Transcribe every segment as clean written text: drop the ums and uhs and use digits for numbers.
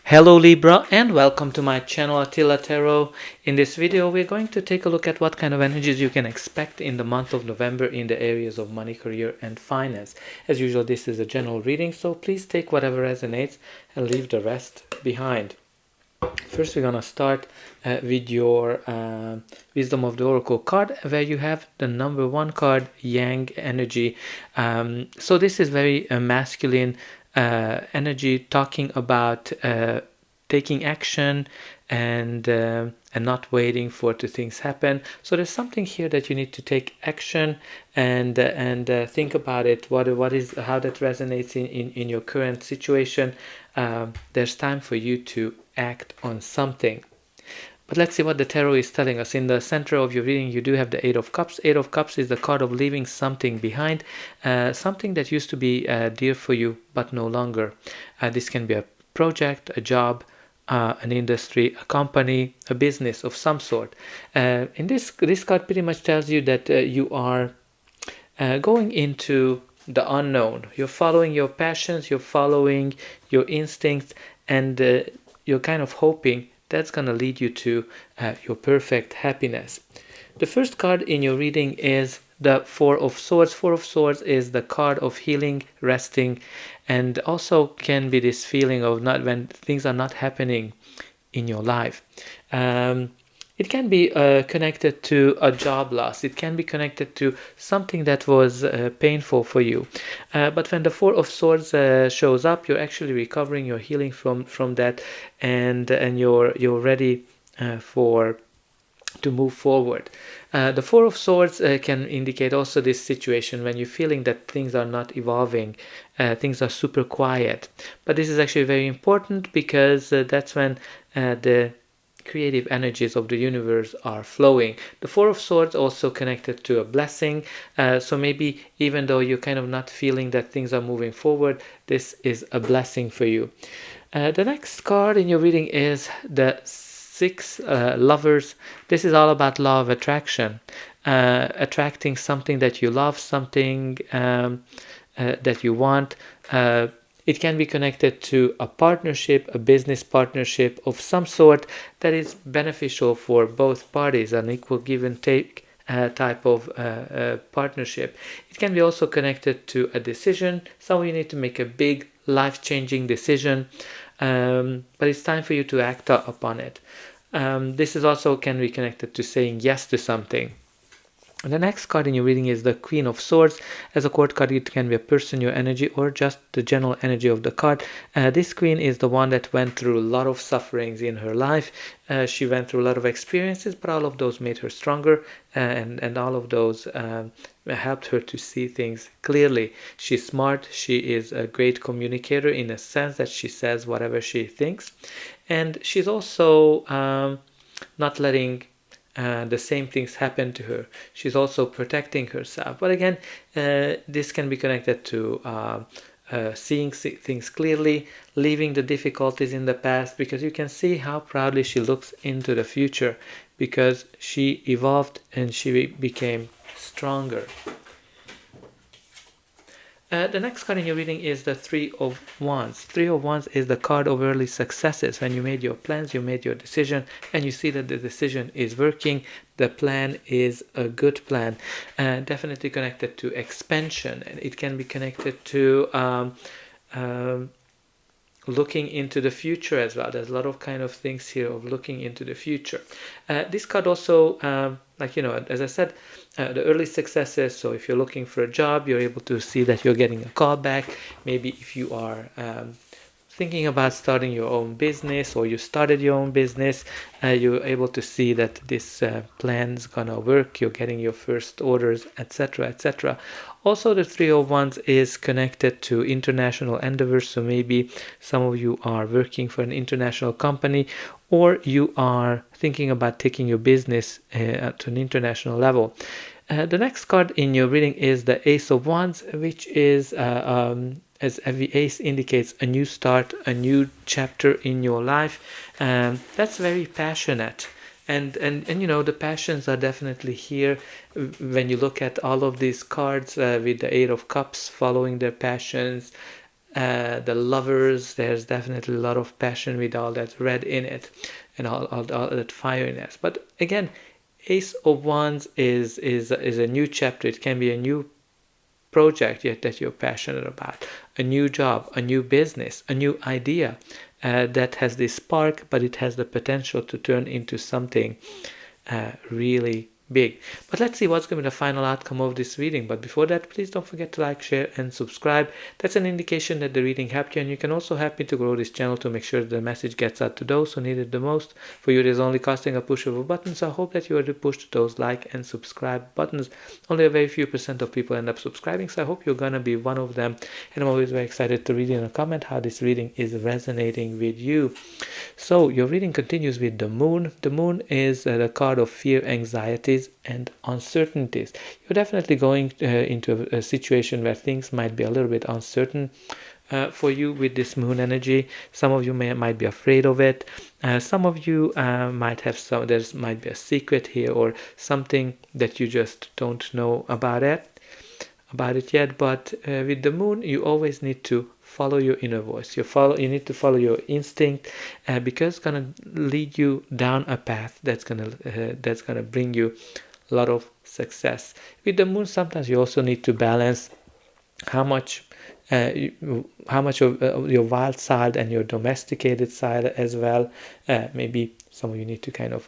Hello Libra and welcome to my channel Attila Tarot. In this video we're going to take a look at what kind of energies you can expect in the month of November in the areas of money, career and finance. As usual, this is a general reading, so please take whatever resonates and leave the rest behind. First we're gonna start with your Wisdom of the Oracle card, where you have the number one card, Yang energy. So this is very masculine energy, talking about taking action and not waiting for the things happen. So there's something here that you need to take action and think about it. What is how that resonates in your current situation. There's time for you to act on something. But let's see what the tarot is telling us. In the center of your reading, you do have the Eight of Cups. Eight of Cups is the card of leaving something behind, something that used to be dear for you, but no longer. This can be a project, a job, an industry, a company, a business of some sort. In this card pretty much tells you that you are going into the unknown. You're following your passions, you're following your instincts, and you're kind of hoping that's going to lead you to your perfect happiness. The first card in your reading is the Four of Swords. Four of Swords is the card of healing, resting, and also can be this feeling of not when things are not happening in your life. It can be connected to a job loss. It can be connected to something that was painful for you. But when the Four of Swords shows up, you're actually recovering, you're healing from that, and you're ready to move forward. The Four of Swords can indicate also this situation when you're feeling that things are not evolving, things are super quiet. But this is actually very important because that's when the creative energies of the universe are flowing. The Four of Swords also connected to a blessing, so maybe even though you're kind of not feeling that things are moving forward, this is a blessing for you. The next card in your reading is the Six Lovers. This is all about law of attraction, attracting something that you love, something that you want. It can be connected to a partnership, a business partnership of some sort that is beneficial for both parties, an equal give and take type of partnership. It can be also connected to a decision. So you need to make a big life-changing decision, but it's time for you to act upon it. This is also can be connected to saying yes to something. And the next card in your reading is the Queen of Swords. As a court card, it can be a person, your energy, or just the general energy of the card. This queen is the one that went through a lot of sufferings in her life. She went through a lot of experiences, but all of those made her stronger, and all of those helped her to see things clearly. She's smart. She is a great communicator in a sense that she says whatever she thinks. And she's also not letting the same things happen to her. She's also protecting herself. But again, this can be connected to seeing things clearly, leaving the difficulties in the past, because you can see how proudly she looks into the future because she evolved and she became stronger. The next card in your reading is the Three of Wands. Three of Wands is the card of early successes. When you made your plans, you made your decision, and you see that the decision is working. The plan is a good plan. Definitely connected to expansion. And it can be connected to looking into the future as well. There's a lot of kind of things here of looking into the future. This card also, as I said, the early successes. So if you're looking for a job, you're able to see that you're getting a call back. Maybe if you are thinking about starting your own business, or you started your own business, you're able to see that this plan's gonna work. You're getting your first orders, etc., etc. Also, the Three of Wands is connected to international endeavors. So maybe some of you are working for an international company, or you are thinking about taking your business to an international level. The next card in your reading is the Ace of Wands, which is, as every ace indicates, a new start, a new chapter in your life. That's very passionate. And the passions are definitely here when you look at all of these cards with the Eight of Cups following their passions. the lovers, there's definitely a lot of passion with all that red in it and all that fire in it. But again, Ace of Wands is a new chapter. It can be a new project yet that you're passionate about, a new job, a new business, a new idea that has this spark, but it has the potential to turn into something really big. But let's see what's going to be the final outcome of this reading. But before that, please don't forget to like, share, and subscribe. That's an indication that the reading helped you, and you can also help me to grow this channel to make sure that the message gets out to those who need it the most. For you, it is only costing a push of a button, so I hope that you already pushed those like and subscribe buttons. Only a very few % of people end up subscribing, so I hope you're gonna be one of them. And I'm always very excited to read in a comment how this reading is resonating with you. So your reading continues with the Moon. The Moon is the card of fear, anxieties, and uncertainties. You're definitely going into a situation where things might be a little bit uncertain for you with this Moon energy. Some of you might be afraid of it. Some of you might have there might be a secret here or something that you just don't know about it yet. But with the Moon, you always need to follow your inner voice. You need to follow your instinct because it's gonna lead you down a path that's gonna bring you a lot of success. With the Moon, sometimes you also need to balance how much of your wild side and your domesticated side as well. Maybe some of you need to kind of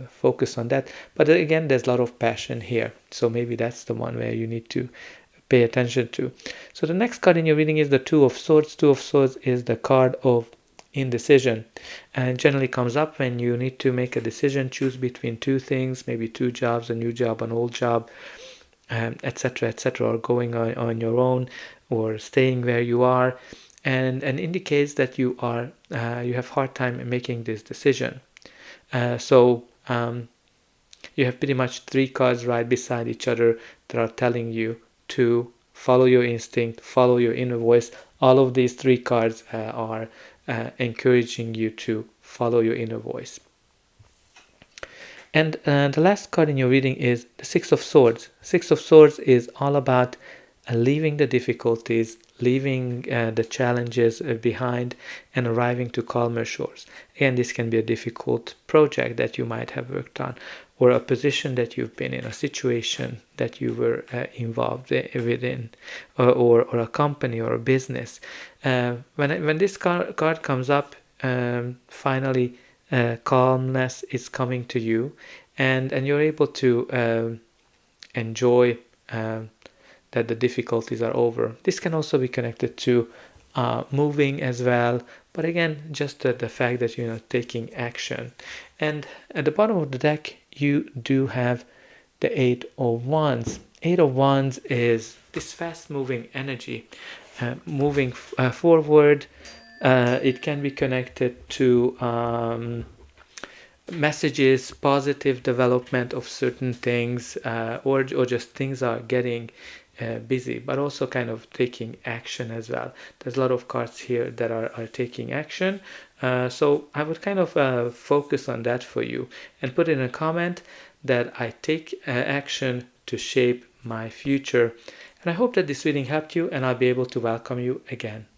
focus on that. But again, there's a lot of passion here, so maybe that's the one where you need to pay attention to. So the next card in your reading is the Two of Swords. Two of Swords is the card of indecision, and generally comes up when you need to make a decision, choose between two things, maybe two jobs, a new job, an old job, etc., etc., or going on your own, or staying where you are, and indicates that you have hard time making this decision. So you have pretty much three cards right beside each other that are telling you to follow your instinct, follow your inner voice. All of these three cards are encouraging you to follow your inner voice. And the last card in your reading is the Six of Swords. Six of Swords is all about leaving the difficulties, leaving the challenges behind, and arriving to calmer shores. Again, this can be a difficult project that you might have worked on, or a position that you've been in, a situation that you were involved within, or a company or a business. When this card comes up, finally calmness is coming to you, and you're able to enjoy that the difficulties are over. This can also be connected to moving as well, but again, just the fact that you're taking action. And at the bottom of the deck, you do have the Eight of Wands. Eight of Wands is this fast-moving energy, moving forward. It can be connected to messages, positive development of certain things, or just things are getting busy, but also kind of taking action as well. There's a lot of cards here that are taking action. So I would kind of focus on that for you and put in a comment that I take action to shape my future. And I hope that this reading helped you, and I'll be able to welcome you again